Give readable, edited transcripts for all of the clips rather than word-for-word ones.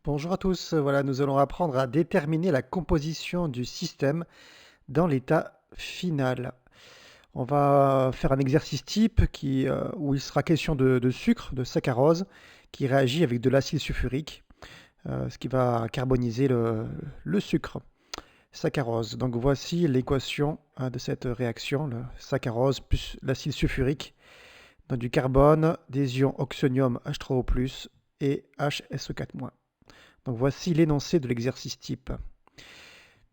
Bonjour à tous, voilà, nous allons apprendre à déterminer la composition du système dans l'état final. On va faire un exercice type où il sera question de sucre, de saccharose, qui réagit avec de l'acide sulfurique, ce qui va carboniser le sucre, saccharose. Donc voici l'équation de cette réaction, le saccharose plus l'acide sulfurique, dans du carbone, des ions oxonium H3O+, et HSO4-. Donc voici l'énoncé de l'exercice type.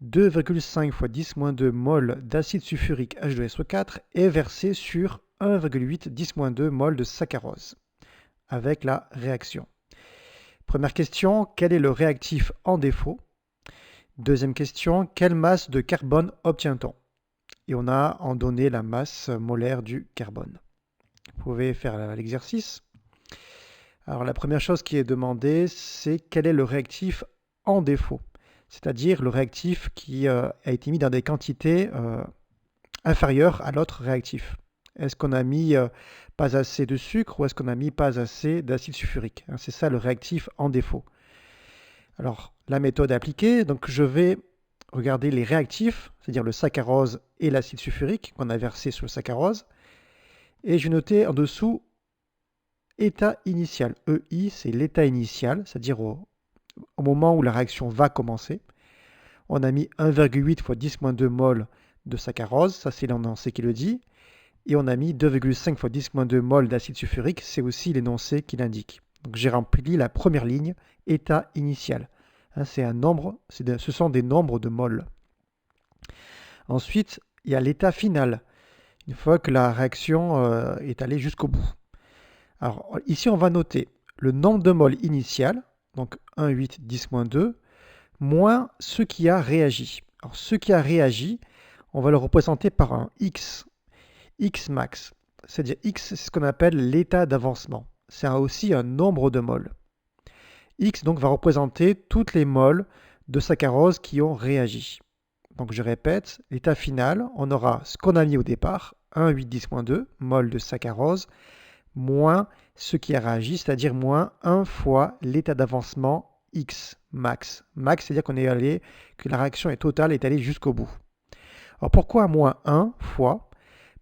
2,5 fois 10-2 mol d'acide sulfurique H2SO4 est versé sur 1,8 10-2 mol de saccharose avec la réaction. Première question, quel est le réactif en défaut? Deuxième question, quelle masse de carbone obtient-on? Et on a en donné la masse molaire du carbone. Vous pouvez faire l'exercice. Alors la première chose qui est demandée, c'est quel est le réactif en défaut, c'est-à-dire le réactif qui a été mis dans des quantités inférieures à l'autre réactif. Est-ce qu'on a mis pas assez de sucre ou est-ce qu'on a mis pas assez d'acide sulfurique? C'est ça le réactif en défaut. Alors la méthode appliquée, donc je vais regarder les réactifs, c'est-à-dire le saccharose et l'acide sulfurique qu'on a versé sur le saccharose, et je vais noter en dessous état initial. EI, c'est l'état initial, c'est-à-dire au moment où la réaction va commencer. On a mis 1,8 fois 10-2 mol de saccharose, ça c'est l'énoncé qui le dit. Et on a mis 2,5 fois 10-2 mol d'acide sulfurique, c'est aussi l'énoncé qui l'indique. Donc j'ai rempli la première ligne, état initial. C'est un nombre, ce sont des nombres de mol. Ensuite, il y a l'état final, une fois que la réaction est allée jusqu'au bout. Alors ici, on va noter le nombre de mol initial, donc 1,8 10-2, moins ce qui a réagi. Alors ce qui a réagi, on va le représenter par un x, x max. C'est-à-dire x, c'est ce qu'on appelle l'état d'avancement. C'est aussi un nombre de moles. X donc va représenter toutes les moles de saccharose qui ont réagi. Donc je répète, l'état final, on aura ce qu'on a mis au départ, 1,8 10-2 moles de saccharose, moins ce qui a réagi, c'est-à-dire moins 1 fois l'état d'avancement x max. Max, c'est-à-dire que la réaction totale est allée jusqu'au bout. Alors pourquoi moins 1 fois?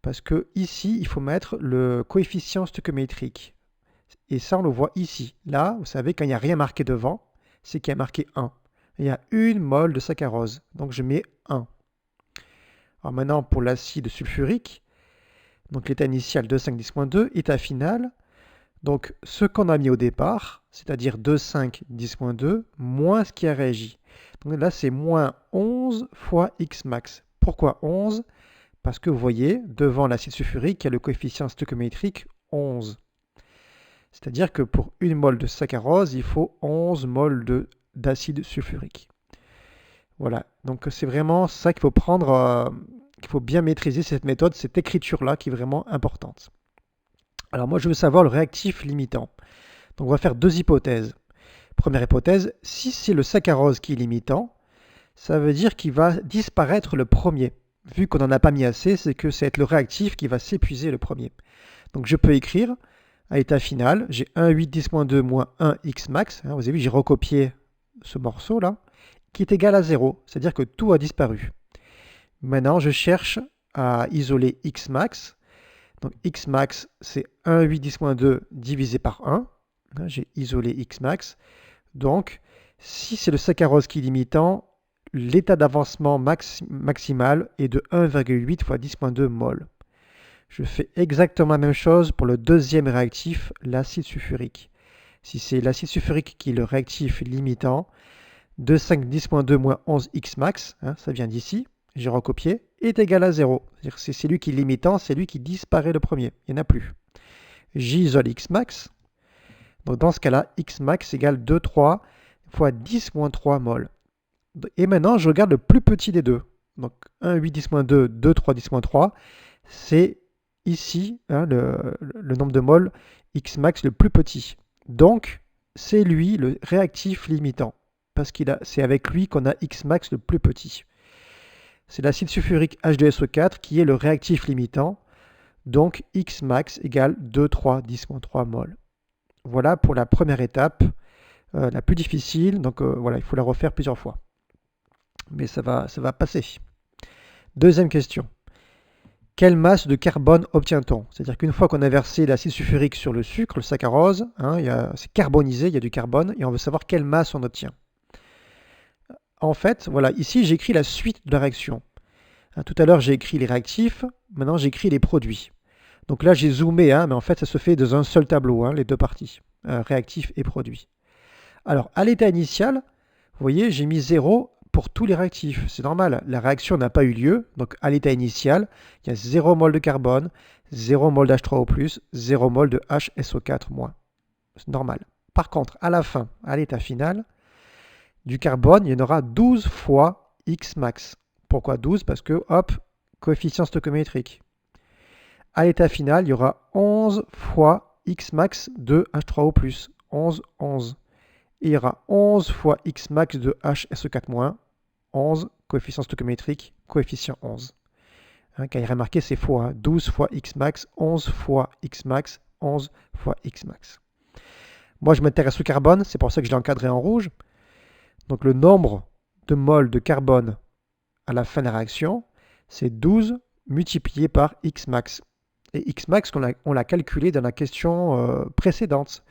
Parce que ici, il faut mettre le coefficient stoichiométrique. Et ça, on le voit ici. Là, vous savez, quand il n'y a rien marqué devant, c'est qu'il y a marqué 1. Il y a une mole de saccharose, donc je mets 1. Alors maintenant, pour l'acide sulfurique, donc l'état initial 2,5 10-2, état final, donc ce qu'on a mis au départ, c'est-à-dire 2,5 10-2, moins ce qui a réagi. Donc là, c'est moins 11 fois x max. Pourquoi 11? Parce que vous voyez, devant l'acide sulfurique, il y a le coefficient stoichiométrique 11. C'est-à-dire que pour une mole de saccharose, il faut 11 moles d'acide sulfurique. Voilà, donc c'est vraiment ça qu'il faut prendre, qu'il faut bien maîtriser cette méthode, cette écriture-là qui est vraiment importante. Alors moi, je veux savoir le réactif limitant. Donc on va faire deux hypothèses. Première hypothèse, si c'est le saccharose qui est limitant, ça veut dire qu'il va disparaître le premier. Vu qu'on n'en a pas mis assez, c'est que c'est le réactif qui va s'épuiser le premier. Donc je peux écrire à l'état final, j'ai 1,8 10-2 moins 1 x max. Vous avez vu, j'ai recopié ce morceau-là, qui est égal à 0, c'est-à-dire que tout a disparu. Maintenant, je cherche à isoler x max. Donc x max, c'est 1,8 10-2 divisé par 1. J'ai isolé x max. Donc, si c'est le saccharose qui est limitant, l'état d'avancement maximal est de 1,8 fois 10-2 mol. Je fais exactement la même chose pour le deuxième réactif, l'acide sulfurique. Si c'est l'acide sulfurique qui est le réactif limitant, 2,5 10-2 moins 11 x max, ça vient d'ici, j'ai recopié, est égal à 0. C'est-à-dire que c'est celui qui est limitant, c'est lui qui disparaît le premier, il n'y en a plus. J'isole x max, donc dans ce cas-là, x max égale 2,3 fois 10 moins 3 mol. Et maintenant, je regarde le plus petit des deux. Donc 1,8 10-2, 2,3 10-3, c'est ici le nombre de moles x max le plus petit. Donc, c'est lui le réactif limitant, parce que c'est avec lui qu'on a x max le plus petit. C'est l'acide sulfurique H2SO4 qui est le réactif limitant, donc x max égale 2,3 10-3 mol. Voilà pour la première étape la plus difficile, donc voilà, il faut la refaire plusieurs fois. Mais ça va passer. Deuxième question. Quelle masse de carbone obtient-on? C'est-à-dire qu'une fois qu'on a versé l'acide sulfurique sur le sucre, le saccharose, hein, c'est carbonisé, il y a du carbone, et on veut savoir quelle masse on obtient. En fait, voilà, ici j'ai écrit la suite de la réaction. Hein, tout à l'heure j'ai écrit les réactifs, maintenant j'ai écrit les produits. Donc là j'ai zoomé, hein, mais en fait ça se fait dans un seul tableau, hein, les deux parties, réactifs et produits. Alors à l'état initial, vous voyez, j'ai mis 0 pour tous les réactifs. C'est normal, la réaction n'a pas eu lieu. Donc à l'état initial, il y a 0 mol de carbone, 0 mol d'H3O+, 0 mol de HSO4-. C'est normal. Par contre, à la fin, à l'état final, du carbone, il y en aura 12 fois X max. Pourquoi 12? Parce que, hop, coefficient stoichiométrique. À l'état final, il y aura 11 fois X max de H3O+. 11, 11. Et il y aura 11 fois X max de HSE4-, 11, coefficient stoichiométrique, coefficient 11. Hein, quand il est marqué, c'est fois, hein, 12 fois X max, 11 fois X max, 11 fois X max. Moi, je m'intéresse au carbone, c'est pour ça que je l'ai encadré en rouge. Donc le nombre de moles de carbone à la fin de la réaction, c'est 12 multiplié par X max. Et X max, on l'a calculé dans la question précédente.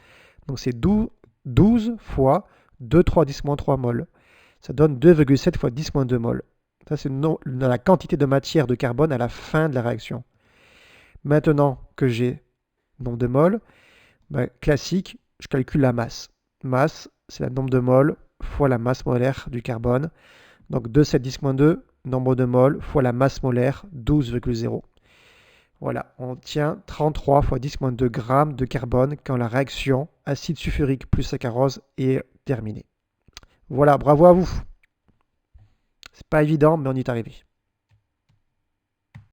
Donc c'est 12 fois 2, 3, 10-3 moles. Ça donne 2,7 fois 10-2 moles. Ça, c'est la quantité de matière de carbone à la fin de la réaction. Maintenant que j'ai le nombre de moles, classique, je calcule la masse. Masse, c'est le nombre de moles fois la masse molaire du carbone. Donc 2,7 10-2, nombre de moles fois la masse molaire, 12,0. Voilà, on obtient 33 fois 10-2 grammes de carbone quand la réaction acide sulfurique plus saccharose est terminée. Voilà, bravo à vous. C'est pas évident, mais on y est arrivé.